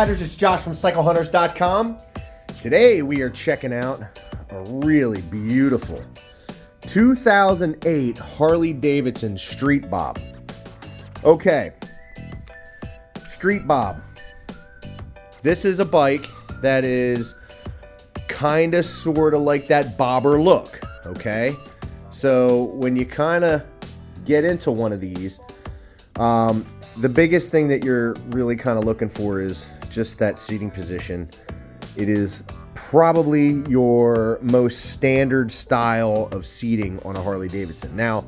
Riders, it's Josh from CycleHunters.com. Today we are checking out a really beautiful 2008 Harley Davidson Streetbob. Okay, Streetbob. This is a bike that is kind of sort of like that bobber look, okay? So when you kind of get into one of these, the biggest thing that you're really kind of looking for is just that seating position. It is probably your most standard style of seating on a Harley Davidson. Now,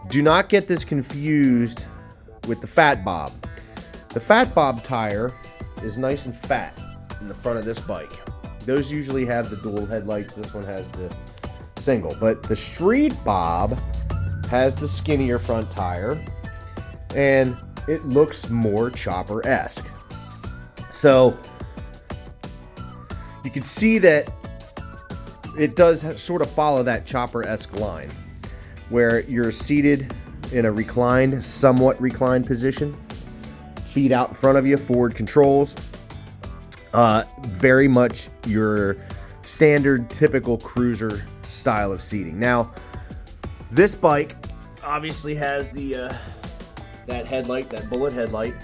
do not get this confused with the Fat Bob. The Fat Bob tire is nice and fat in the front of this bike. Those usually have the dual headlights. This one has the single. But the Streetbob has the skinnier front tire, and it looks more chopper-esque. So you can see that it does sort of follow that chopper-esque line where you're seated in a reclined, somewhat reclined position, feet out in front of you, forward controls. Very much your standard, typical cruiser style of seating. Now, this bike obviously has the that headlight, that bullet headlight,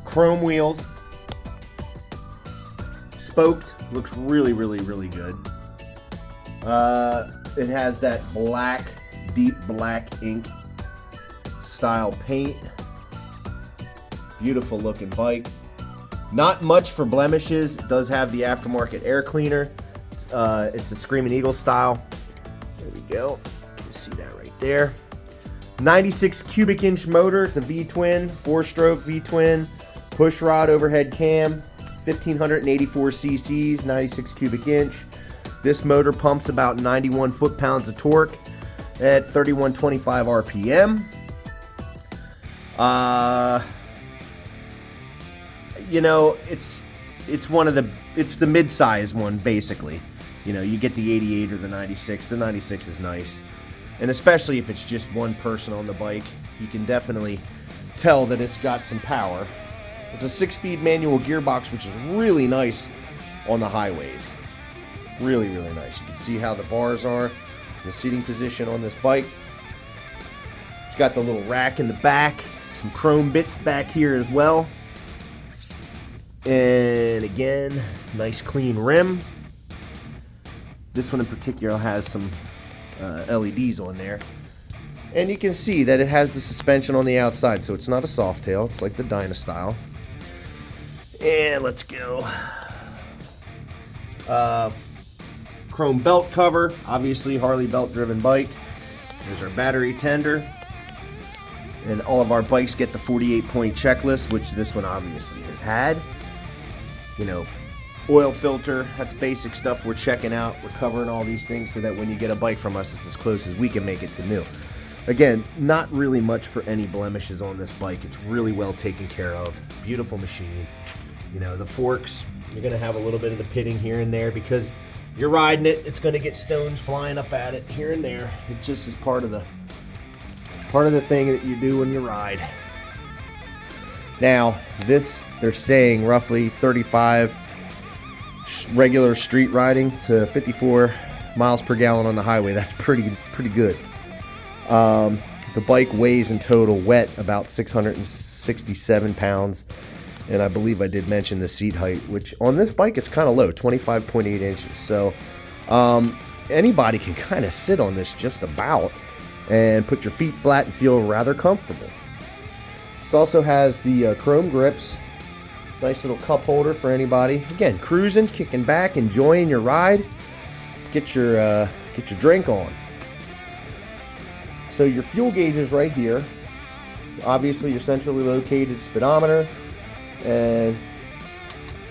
chrome wheels, spoked, looks really good. It has that black, deep black ink style paint. Beautiful looking bike. Not much for blemishes. It does have the aftermarket air cleaner. It's a Screaming Eagle style. There we go. You can see that right there. 96 cubic inch motor. It's a V-twin, 4-stroke V-twin, push rod overhead cam, 1584 cc's, 96 cubic inch. This motor pumps about 91 foot-pounds of torque at 3125 RPM. You know, it's the mid-size one, basically. You know, you get the 88 or the 96. The 96 is nice. And especially if it's just one person on the bike, you can definitely tell that it's got some power. It's a 6-speed manual gearbox, which is really nice on the highways. Really nice. You can see how the bars are, the seating position on this bike. It's got the little rack in the back, some chrome bits back here as well. And again, nice clean rim. This one in particular has some LEDs on there. And you can see that it has the suspension on the outside, so it's not a soft tail. It's like the Dyna style. And let's go. Chrome belt cover. Obviously, Harley belt-driven bike. There's our battery tender. And all of our bikes get the 48-point checklist, which this one obviously has had. You know, oil filter, that's basic stuff we're checking out. We're covering all these things so that when you get a bike from us, it's as close as we can make it to new. Again, not really much for any blemishes on this bike. It's really well taken care of. Beautiful machine. You know, the forks, you're going to have a little bit of the pitting here and there because you're riding it. It's going to get stones flying up at it here and there. It just is part of the thing that you do when you ride. Now, this, they're saying roughly 35 regular street riding to 54 miles per gallon on the highway. That's pretty good. The bike weighs in total wet about 667 pounds. And I believe I did mention the seat height, which on this bike it's kind of low, 25.8 inches. So anybody can kind of sit on this just about and put your feet flat and feel rather comfortable. This also has the chrome grips. Nice little cup holder for anybody. Again, cruising, kicking back, enjoying your ride. Get your drink on. So your fuel gauge is right here. Obviously your centrally located speedometer. And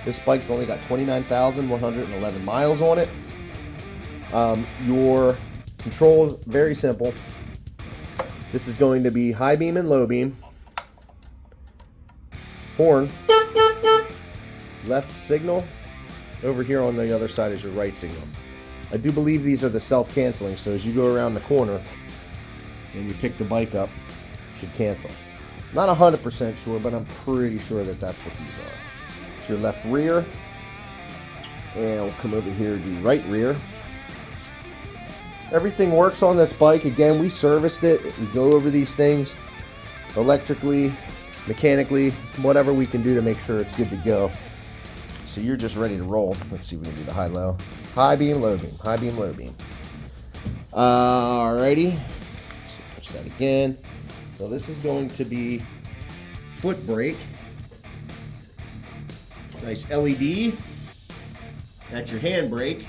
this bike's only got 29,111 miles on it. Your controls, very simple. This is going to be high beam and low beam. Horn. Left signal. Over here on the other side is your right signal. I do believe these are the self-canceling, so as you go around the corner and you pick the bike up, it should cancel. Not 100% sure, but I'm pretty sure that that's what these are. It's your left rear. And we'll come over here to do right rear. Everything works on this bike. Again, we serviced it. We go over these things electrically, mechanically, whatever we can do to make sure it's good to go. So you're just ready to roll. Let's see if we can do the high-low. High beam, low beam. High beam, low beam. Alrighty. So push that again. So this is going to be foot brake. Nice LED. That's your hand brake.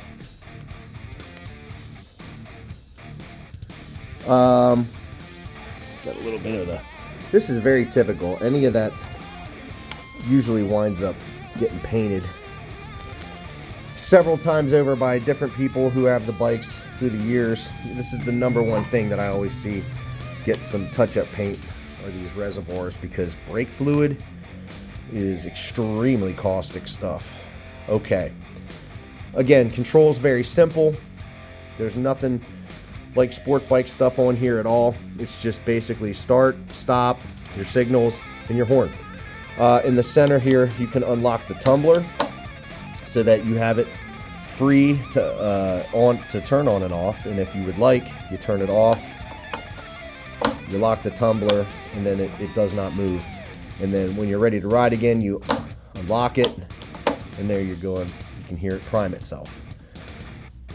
Got a little bit of the... This is very typical. Any of that usually winds up getting painted several times over by different people who have the bikes through the years. This is the #1 thing that I always see get some touch-up paint are these reservoirs, because brake fluid is extremely caustic stuff. Okay. Again, control's very simple. There's nothing like sport bike stuff on here at all. It's just basically start, stop, your signals, and your horn. In the center here, you can unlock the tumbler so that you have it free to turn on and off. And if you would like, you turn it off, you lock the tumbler, and then it does not move. And then when you're ready to ride again, you unlock it, and there you're going. You can hear it prime itself.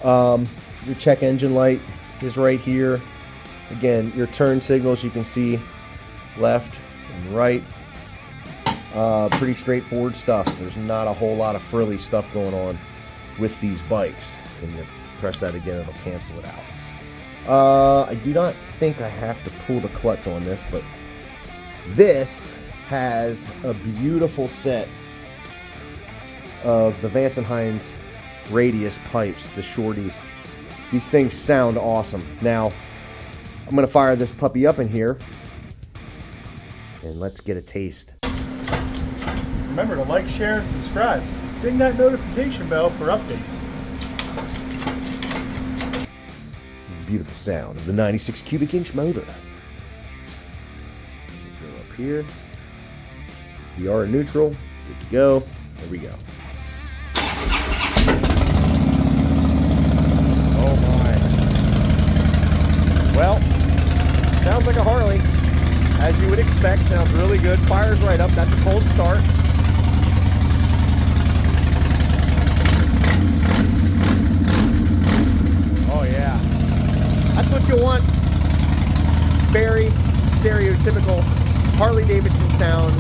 Your check engine light is right here. Again, your turn signals, you can see left and right. Pretty straightforward stuff. There's not a whole lot of frilly stuff going on with these bikes. And you press that again, it'll cancel it out. I do not think I have to pull the clutch on this, but this has a beautiful set of the Vance & Hines radius pipes, the shorties. These things sound awesome. Now, I'm going to fire this puppy up in here, and let's get a taste. Remember to like, share, and subscribe. Ding that notification bell for updates. Beautiful sound of the 96 cubic inch motor. Go up here. We are in neutral. Good to go. There we go. Oh my. Well, sounds like a Harley. As you would expect, sounds really good. Fires right up. That's a cold start. Oh yeah. That's what you want. Very stereotypical Harley Davidson sound.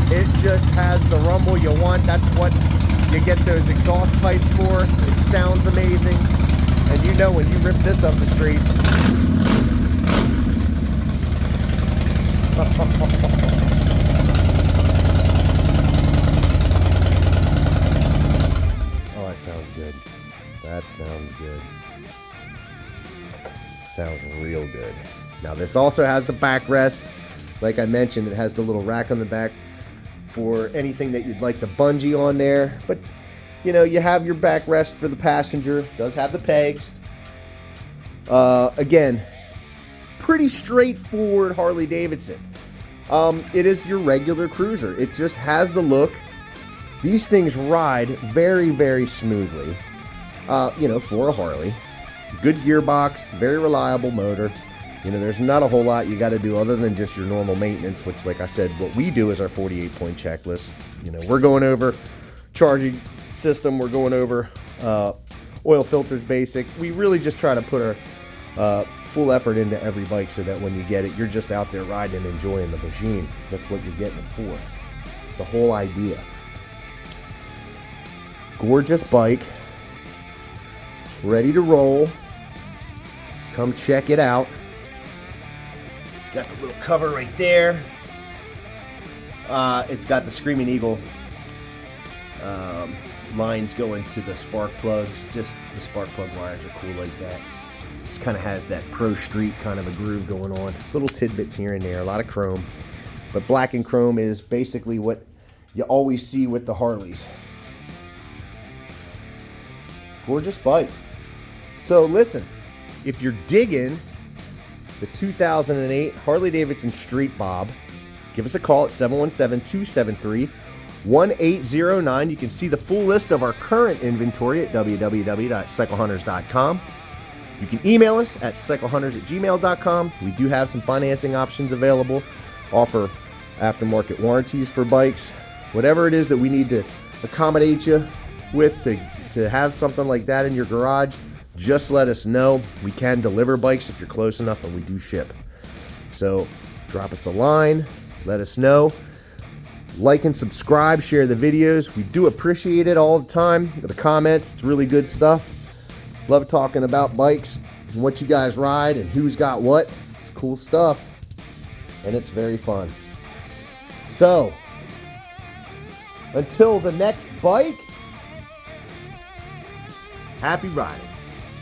It just has the rumble you want. That's what you get those exhaust pipes for. It sounds amazing. And you know when you rip this up the street. Oh, that sounds good. That sounds good. Sounds real good. Now this also has the backrest. Like I mentioned, it has the little rack on the back for anything that you'd like to bungee on there. But you know, you have your backrest for the passenger. It does have the pegs. Again, pretty straightforward Harley Davidson. It is your regular cruiser. It just has the look. These things ride very, very smoothly. You know, for a Harley. Good gearbox, very reliable motor. You know, there's not a whole lot you got to do other than just your normal maintenance, which, like I said, what we do is our 48-point checklist. You know, we're going over charging system. We're going over oil filters basic. We really just try to put our full effort into every bike so that when you get it, you're just out there riding and enjoying the machine. That's what you're getting it for. It's the whole idea. Gorgeous bike. Ready to roll. Come check it out. It's got the little cover right there. It's got the Screaming Eagle lines going to the spark plugs. Just the spark plug wires are cool like that. Just kind of has that Pro Street kind of a groove going on. Little tidbits here and there, a lot of chrome. But black and chrome is basically what you always see with the Harleys. Gorgeous bike. So listen, if you're digging the 2008 Harley Davidson Streetbob, give us a call at 717-273-1809. You can see the full list of our current inventory at www.cyclehunters.com. You can email us at cyclehunters@gmail.com. We do have some financing options available, offer aftermarket warranties for bikes. Whatever it is that we need to accommodate you with to have something like that in your garage, just let us know. We can deliver bikes if you're close enough, and we do ship. So drop us a line, let us know. Like and subscribe, share the videos. We do appreciate it all the time. The comments, it's really good stuff. Love talking about bikes and what you guys ride and who's got what. It's cool stuff, and it's very fun. So, until the next bike, happy riding.